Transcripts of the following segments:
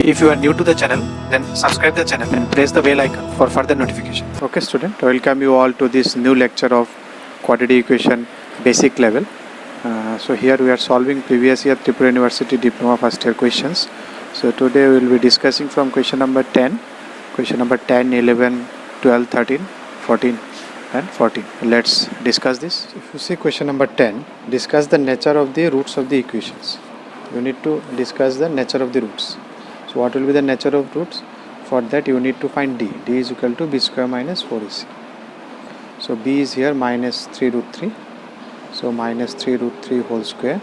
If you are new to the channel, then subscribe the channel and press the bell icon for further notification. Okay student, welcome you all to this new lecture of quadratic equation basic level. So here we are solving previous year Tripura University diploma first year questions. So today we will be discussing from question number 10, 11, 12, 13, 14 and 14. Let's discuss this. If you see question number 10, discuss the nature of the roots of the equations. You need to discuss the nature of the roots. So what will be the nature of roots? For that you need to find d. d is equal to b square minus 4ac. So b is here minus 3 root 3. So minus 3 root 3 whole square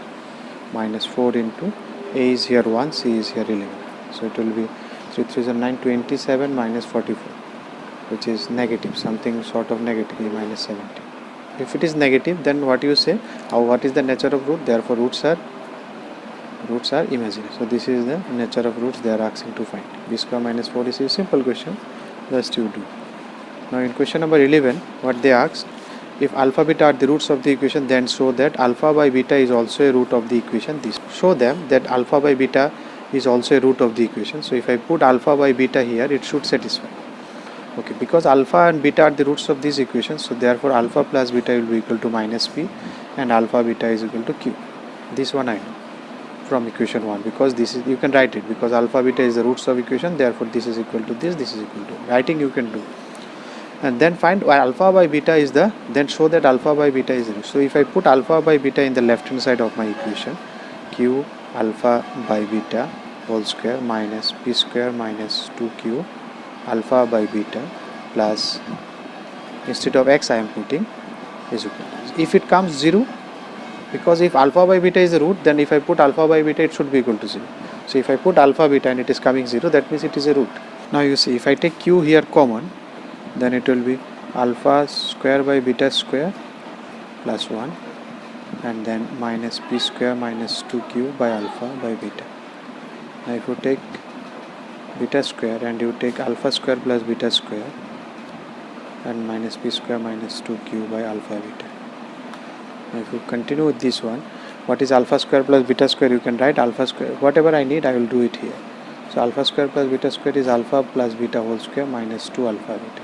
minus 4 into a is here 1, c is here 11. So it will be 3 3 is 9, 27 minus 44, which is negative, something sort of negative, minus 70. If it is negative, then what you say? What is the nature of root? Therefore roots are imaginary. So this is the nature of roots they are asking to find. B square minus 4 is a simple question, just you do. Now in question number 11, what they asked, if alpha beta are the roots of the equation, then show that alpha by beta is also a root of the equation. This show them that alpha by beta is also a root of the equation. So if I put alpha by beta here, it should satisfy. Okay, because alpha and beta are the roots of these equations, so therefore alpha plus beta will be equal to minus p and alpha beta is equal to q. This one I know from equation 1, because this is, you can write it, because alpha beta is the roots of equation, therefore this is equal to this is equal to, writing you can do. And then find alpha by beta is the, then show that alpha by beta is the root. So if I put alpha by beta in the left hand side of my equation, q alpha by beta whole square minus p square minus 2q alpha by beta plus, instead of x I am putting is equal to, if it comes 0, because if alpha by beta is the root, then if I put alpha by beta it should be equal to 0. So if I put alpha beta and it is coming 0, that means it is a root. Now you see, if I take q here common, then it will be alpha square by beta square plus 1 and then minus p square minus 2q by alpha by beta. Now if you take beta square and you take alpha square plus beta square and minus p square minus 2q by alpha beta. Now if you continue with this one, what is alpha square plus beta square? You can write alpha square, whatever I need I will do it here. So alpha square plus beta square is alpha plus beta whole square minus 2 alpha beta.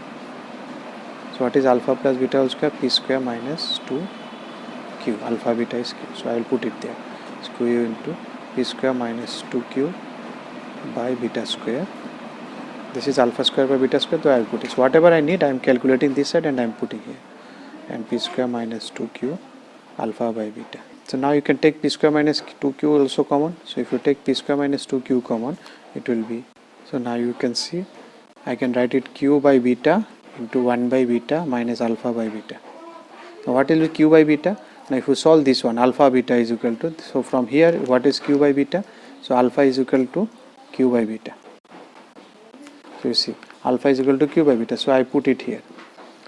So what is alpha plus beta whole square? P square minus 2q. Alpha beta is q. So I will put it there. So q into p square minus 2q by beta square. This is alpha square by beta square, so I will put it. So whatever I need I am calculating this side and I am putting here. And p square minus 2q alpha by beta. So now you can take p square minus 2q also common. So if you take p square minus 2q common, it will be, so now you can see I can write it q by beta into 1 by beta minus alpha by beta. Now what will be q by beta? Now if you solve this one, alpha beta is equal to, so from here what is q by beta? So alpha is equal to q by beta. So you see alpha is equal to q by beta, so I put it here.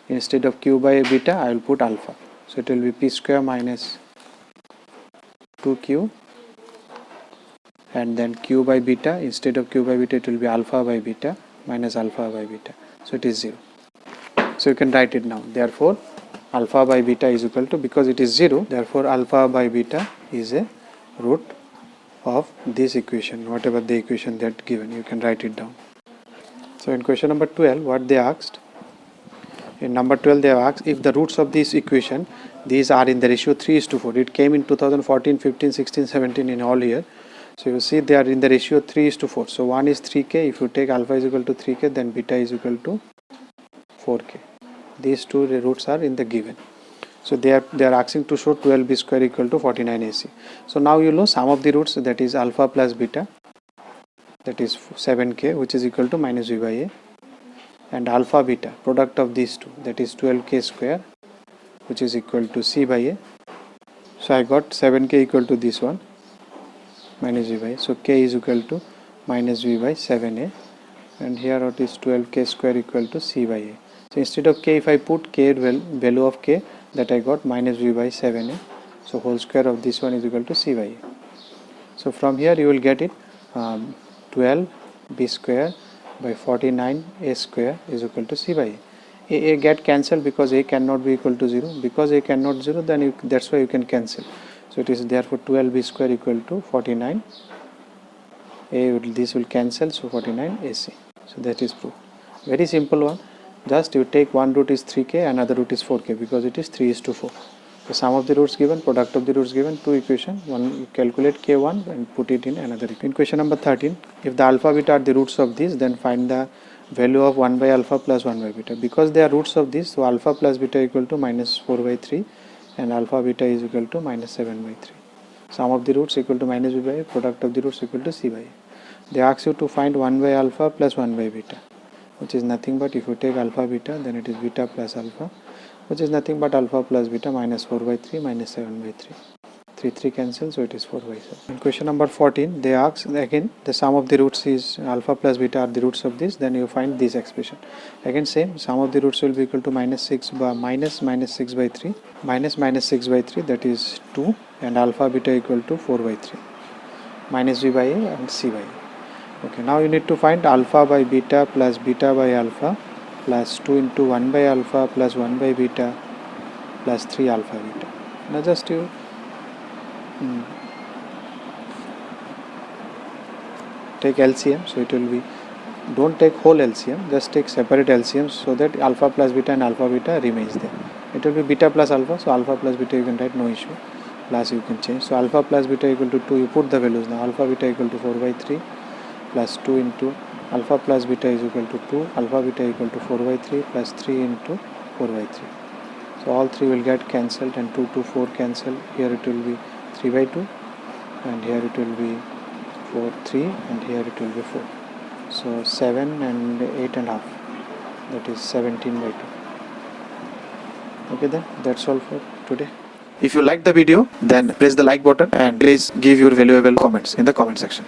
Instead of q by beta I will put alpha. So it will be p square minus 2q and then q by beta, instead of q by beta it will be alpha by beta minus alpha by beta. So it is 0. So you can write it now. Therefore alpha by beta is equal to, because it is 0, therefore alpha by beta is a root of this equation, whatever the equation that given, you can write it down. So in question number 12, what they asked, in number 12 they have asked, if the roots of this equation, these are in the ratio 3:4. It came in 2014, 15, 16, 17 in all year. So you see they are in the ratio 3:4. So 1 is 3k. If you take alpha is equal to 3k, then beta is equal to 4k. These two roots are in the given. So they are asking to show 12b square equal to 49ac. So now you know sum of the roots, that is alpha plus beta, that is 7k, which is equal to minus v by a, and alpha beta, product of these two, that is 12k square, which is equal to c by a. So I got 7k equal to this one minus v by a. So k is equal to minus v by 7a, and here what is 12k square equal to c by a. So instead of k, if I put k value of k, that I got minus v by 7a. So whole square of this one is equal to c by a. So from here you will get it, 12b square by 49a square is equal to c by a. A get cancelled because a cannot be equal to 0. Because a cannot 0, then that's why you can cancel. So it is therefore 12b square equal to 49 this will cancel, so 49 AC. So that is proof. Very simple one. Just you take one root is 3k, another root is 4k, because it is 3:4. The sum of the roots given, product of the roots given, two equation. One you calculate k1 and put it in another equation. In question number 13, if the alpha beta are the roots of this, then find the value of 1 by alpha plus 1 by beta. Because they are roots of this, so alpha plus beta equal to minus 4 by 3 and alpha beta is equal to minus 7 by 3. Sum of the roots equal to minus b by a, product of the roots equal to c by a. They ask you to find 1 by alpha plus 1 by beta, which is nothing but, if you take alpha beta, then it is beta plus alpha, which is nothing but alpha plus beta minus 4 by 3 minus 7 by 3. 3 cancel, so it is 4 by 7. In question number 14, they ask again the sum of the roots is alpha plus beta are the roots of this, then you find this expression. Again same, sum of the roots will be equal to minus 6 by minus 6 by 3 minus 6 by 3, that is 2, and alpha beta equal to 4 by 3 minus b by a and c by a. Okay, now you need to find alpha by beta plus beta by alpha plus 2 into 1 by alpha plus 1 by beta plus 3 alpha beta. Now just you take LCM, so it will be, don't take whole LCM, just take separate LCM, so that alpha plus beta and alpha beta remains there. It will be beta plus alpha, so alpha plus beta you can write, no issue, plus you can change. So alpha plus beta equal to 2, you put the values now. Alpha beta equal to 4 by 3 plus 2 into alpha plus beta is equal to 2, alpha beta equal to 4 by 3 plus 3 into 4 by 3. So all 3 will get cancelled and 2 to 4 cancel. Here it will be 3 by 2 and here it will be 4, 3 and here it will be 4. So 7 and 8 and half, that is 17 by 2. Okay, then that's all for today. If you like the video, then press the like button and please give your valuable comments in the comment section.